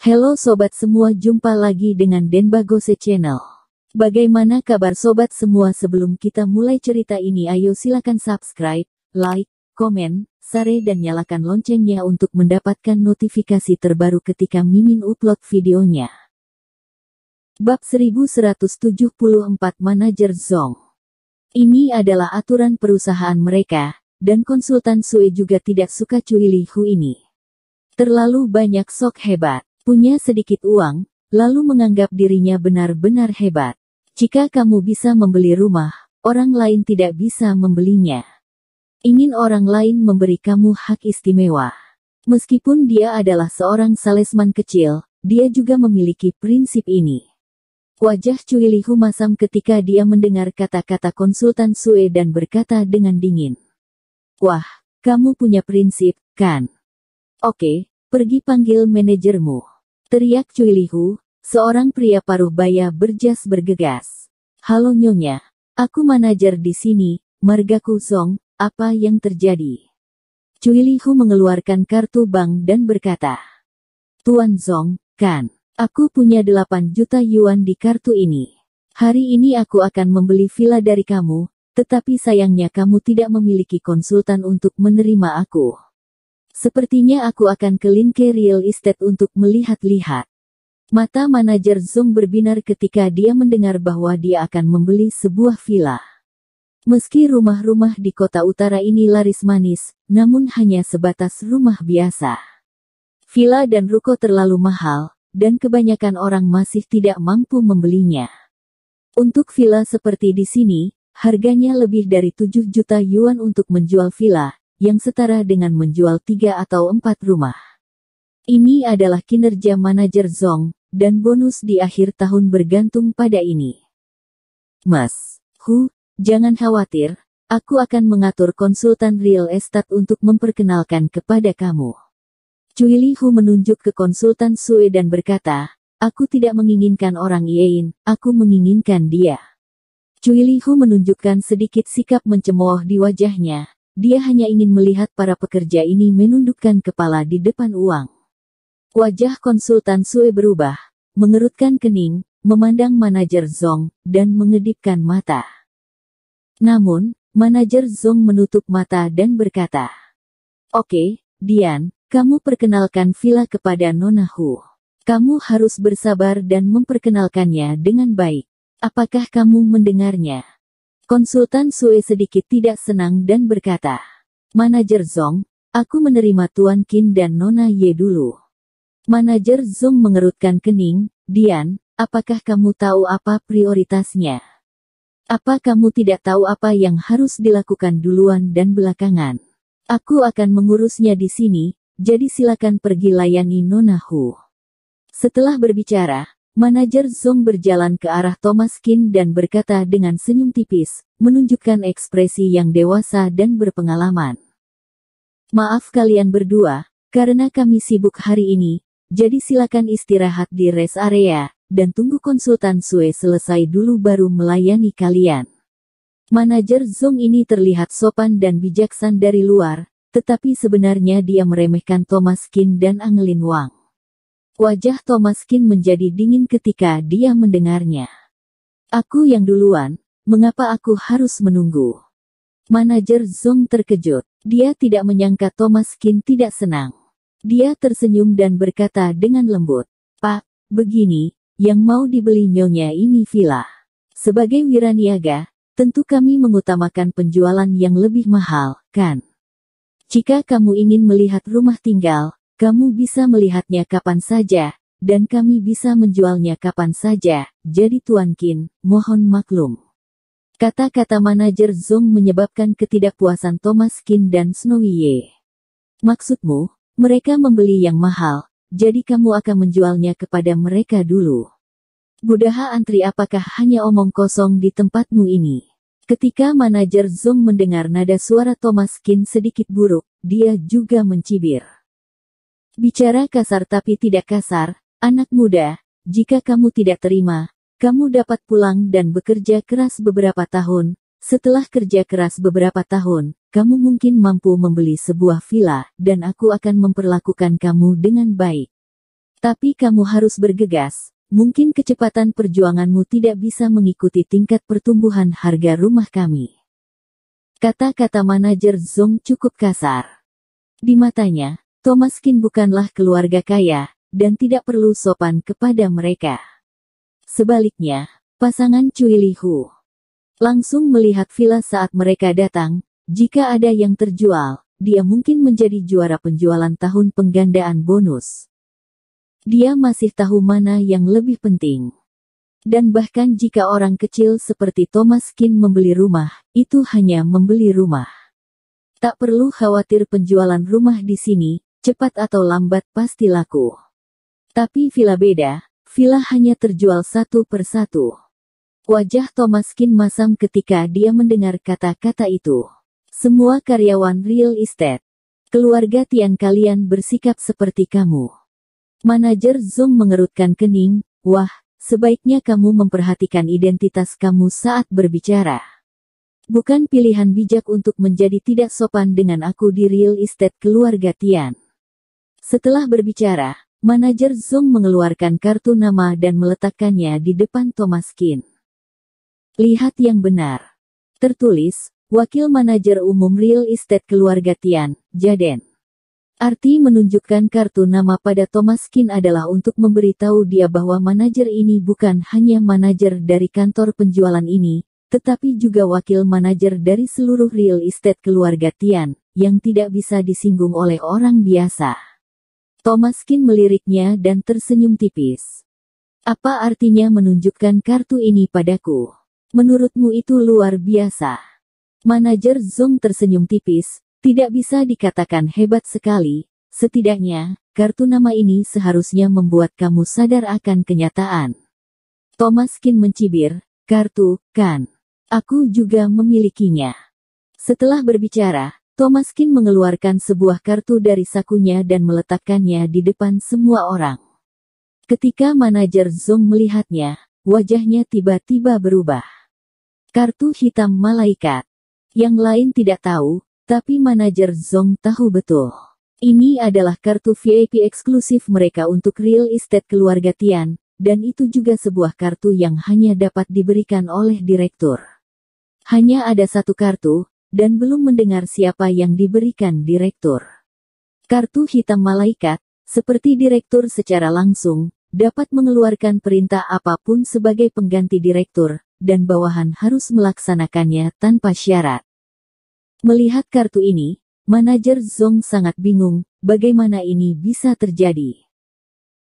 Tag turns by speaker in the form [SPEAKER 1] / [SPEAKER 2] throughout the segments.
[SPEAKER 1] Halo sobat semua, jumpa lagi dengan Denbagose Channel. Bagaimana kabar sobat semua? Sebelum kita mulai cerita ini, ayo silakan subscribe, like, komen, share dan nyalakan loncengnya untuk mendapatkan notifikasi terbaru ketika Mimin upload videonya. Bab 1174 Manajer Zong. Ini adalah aturan perusahaan mereka, dan konsultan Sue juga tidak suka Cui Li Hu ini. Terlalu banyak sok hebat. Punya sedikit uang, lalu menganggap dirinya benar-benar hebat. Jika kamu bisa membeli rumah, orang lain tidak bisa membelinya. Ingin orang lain memberi kamu hak istimewa. Meskipun dia adalah seorang salesman kecil, dia juga memiliki prinsip ini. Wajah Cui Li Hu masam ketika dia mendengar kata-kata konsultan Sue dan berkata dengan dingin. Wah, kamu punya prinsip, kan? Oke, pergi panggil manajermu. Teriak Cui Li Hu, seorang pria paruh baya berjas bergegas. Halo Nyonya, aku manajer di sini, margaku Zong, apa yang terjadi? Cui Li Hu mengeluarkan kartu bank dan berkata. Tuan Zong, kan, aku punya 8 juta yuan di kartu ini. Hari ini aku akan membeli villa dari kamu, tetapi sayangnya kamu tidak memiliki konsultan untuk menerima aku. Sepertinya aku akan ke Linke Real Estate untuk melihat-lihat. Mata manajer Zong berbinar ketika dia mendengar bahwa dia akan membeli sebuah villa. Meski rumah-rumah di kota utara ini laris manis, namun hanya sebatas rumah biasa. Villa dan ruko terlalu mahal, dan kebanyakan orang masih tidak mampu membelinya. Untuk villa seperti di sini, harganya lebih dari 7 juta yuan untuk menjual villa, yang setara dengan menjual 3 atau 4 rumah. Ini adalah kinerja manajer Zong, dan bonus di akhir tahun bergantung pada ini. Mas Hu, jangan khawatir, aku akan mengatur konsultan real estate untuk memperkenalkan kepada kamu. Cui Li Hu menunjuk ke konsultan Sue dan berkata, aku tidak menginginkan orang Yein, aku menginginkan dia. Cui Li Hu menunjukkan sedikit sikap mencemooh di wajahnya. Dia hanya ingin melihat para pekerja ini menundukkan kepala di depan uang. Wajah konsultan Sue berubah, mengerutkan kening, memandang manajer Zong, dan mengedipkan mata. Namun, manajer Zong menutup mata dan berkata, Oke, Dian, kamu perkenalkan villa kepada Nona Hu. Kamu harus bersabar dan memperkenalkannya dengan baik. Apakah kamu mendengarnya? Konsultan Sue sedikit tidak senang dan berkata, Manajer Zong, aku menerima Tuan Qin dan Nona Ye dulu. Manajer Zong mengerutkan kening, Dian, apakah kamu tahu apa prioritasnya? Apa kamu tidak tahu apa yang harus dilakukan duluan dan belakangan? Aku akan mengurusnya di sini, jadi silakan pergi layani Nona Hu. Setelah berbicara, manajer Zong berjalan ke arah Thomas Qin dan berkata dengan senyum tipis, menunjukkan ekspresi yang dewasa dan berpengalaman. Maaf kalian berdua, karena kami sibuk hari ini, jadi silakan istirahat di rest area, dan tunggu konsultan Sue selesai dulu baru melayani kalian. Manajer Zong ini terlihat sopan dan bijaksan dari luar, tetapi sebenarnya dia meremehkan Thomas Qin dan Angelin Wang. Wajah Thomas Qin menjadi dingin ketika dia mendengarnya. Aku yang duluan, mengapa aku harus menunggu? Manajer Zong terkejut. Dia tidak menyangka Thomas Qin tidak senang. Dia tersenyum dan berkata dengan lembut, Pak, begini, yang mau dibeli Nyonya ini villa. Sebagai wiraniaga, tentu kami mengutamakan penjualan yang lebih mahal, kan? Jika kamu ingin melihat rumah tinggal, kamu bisa melihatnya kapan saja, dan kami bisa menjualnya kapan saja, jadi Tuan Qin, mohon maklum. Kata-kata manajer Zong menyebabkan ketidakpuasan Thomas Qin dan Snowy Ye. Maksudmu, mereka membeli yang mahal, jadi kamu akan menjualnya kepada mereka dulu. Budaha antri, apakah hanya omong kosong di tempatmu ini? Ketika manajer Zong mendengar nada suara Thomas Qin sedikit buruk, dia juga mencibir. Bicara kasar tapi tidak kasar, anak muda, jika kamu tidak terima, kamu dapat pulang dan bekerja keras beberapa tahun. Setelah kerja keras beberapa tahun, kamu mungkin mampu membeli sebuah villa, dan aku akan memperlakukan kamu dengan baik. Tapi kamu harus bergegas, mungkin kecepatan perjuanganmu tidak bisa mengikuti tingkat pertumbuhan harga rumah kami. Kata-kata manajer Zong cukup kasar. Di matanya, Thomaskin bukanlah keluarga kaya, dan tidak perlu sopan kepada mereka. Sebaliknya, pasangan Cui Li Hu langsung melihat villa saat mereka datang. Jika ada yang terjual, dia mungkin menjadi juara penjualan tahun penggandaan bonus. Dia masih tahu mana yang lebih penting. Dan bahkan jika orang kecil seperti Thomaskin membeli rumah, itu hanya membeli rumah. Tak perlu khawatir penjualan rumah di sini, cepat atau lambat pasti laku. Tapi villa beda, villa hanya terjual satu per satu. Wajah Thomaskin masam ketika dia mendengar kata-kata itu. Semua karyawan real estate keluarga Tian kalian bersikap seperti kamu. Manajer Zong mengerutkan kening. Wah, sebaiknya kamu memperhatikan identitas kamu saat berbicara. Bukan pilihan bijak untuk menjadi tidak sopan dengan aku di real estate keluarga Tian. Setelah berbicara, manajer Zong mengeluarkan kartu nama dan meletakkannya di depan Thomaskin. Lihat yang benar. Tertulis, Wakil Manajer Umum Real Estate Keluarga Tian, Jaden. Arti menunjukkan kartu nama pada Thomaskin adalah untuk memberitahu dia bahwa manajer ini bukan hanya manajer dari kantor penjualan ini, tetapi juga wakil manajer dari seluruh real estate keluarga Tian, yang tidak bisa disinggung oleh orang biasa. Thomaskin meliriknya dan tersenyum tipis. Apa artinya menunjukkan kartu ini padaku? Menurutmu itu luar biasa. Manajer Zong tersenyum tipis. Tidak bisa dikatakan hebat sekali, setidaknya, kartu nama ini seharusnya membuat kamu sadar akan kenyataan. Thomaskin mencibir, kartu, kan? Aku juga memilikinya. Setelah berbicara, Thomaskin mengeluarkan sebuah kartu dari sakunya dan meletakkannya di depan semua orang. Ketika manajer Zong melihatnya, wajahnya tiba-tiba berubah. Kartu hitam malaikat. Yang lain tidak tahu, tapi manajer Zong tahu betul. Ini adalah kartu VIP eksklusif mereka untuk real estate keluarga Tian, dan itu juga sebuah kartu yang hanya dapat diberikan oleh direktur. Hanya ada satu kartu, dan belum mendengar siapa yang diberikan direktur. Kartu hitam malaikat, seperti direktur secara langsung, dapat mengeluarkan perintah apapun sebagai pengganti direktur, dan bawahan harus melaksanakannya tanpa syarat. Melihat kartu ini, manajer Zong sangat bingung, bagaimana ini bisa terjadi.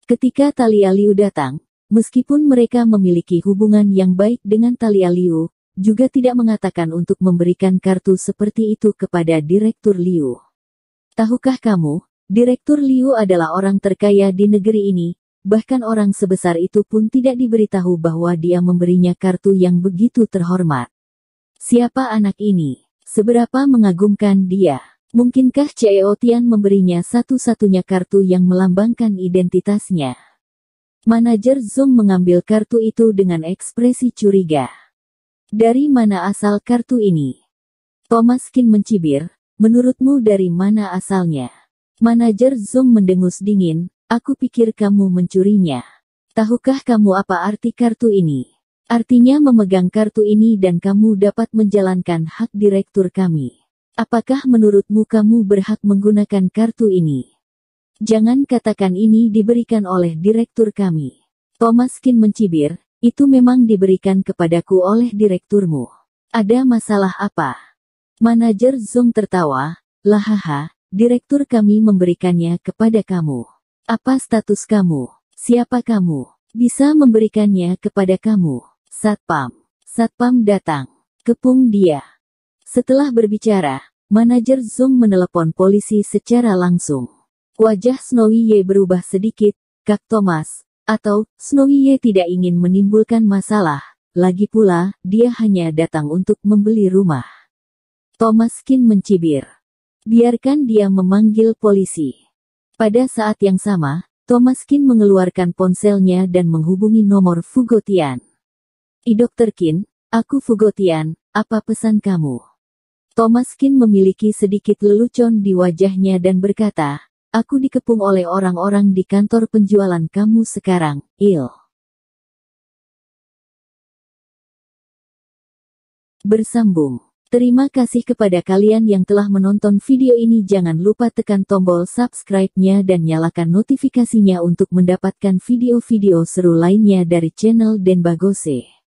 [SPEAKER 1] Ketika Talia Liu datang, meskipun mereka memiliki hubungan yang baik dengan Talia Liu, juga tidak mengatakan untuk memberikan kartu seperti itu kepada Direktur Liu. Tahukah kamu, Direktur Liu adalah orang terkaya di negeri ini, bahkan orang sebesar itu pun tidak diberitahu bahwa dia memberinya kartu yang begitu terhormat. Siapa anak ini? Seberapa mengagumkan dia? Mungkinkah CEO Tian memberinya satu-satunya kartu yang melambangkan identitasnya? Manajer Zong mengambil kartu itu dengan ekspresi curiga. Dari mana asal kartu ini? Thomaskin mencibir, menurutmu dari mana asalnya? Manajer Zong mendengus dingin, aku pikir kamu mencurinya. Tahukah kamu apa arti kartu ini? Artinya memegang kartu ini dan kamu dapat menjalankan hak direktur kami. Apakah menurutmu kamu berhak menggunakan kartu ini? Jangan katakan ini diberikan oleh direktur kami. Thomaskin mencibir, itu memang diberikan kepadaku oleh direkturmu. Ada masalah apa? Manajer Zong tertawa, lahaha, direktur kami memberikannya kepada kamu. Apa status kamu? Siapa kamu? Bisa memberikannya kepada kamu. Satpam. Satpam datang. Kepung dia. Setelah berbicara, manajer Zong menelepon polisi secara langsung. Wajah Snowy Ye berubah sedikit, Kak Thomas, atau Snowy Ye tidak ingin menimbulkan masalah, lagi pula, dia hanya datang untuk membeli rumah. Thomaskin mencibir. Biarkan dia memanggil polisi. Pada saat yang sama, Thomaskin mengeluarkan ponselnya dan menghubungi nomor Fugo Tian. Dr. Qin, aku Fugo Tian, apa pesan kamu? Thomaskin memiliki sedikit lelucon di wajahnya dan berkata, Aku dikepung oleh orang-orang di kantor penjualan kamu sekarang, Il. Bersambung. Terima kasih kepada kalian yang telah menonton video ini. Jangan lupa tekan tombol subscribe-nya dan nyalakan notifikasinya untuk mendapatkan video-video seru lainnya dari channel Denbagose.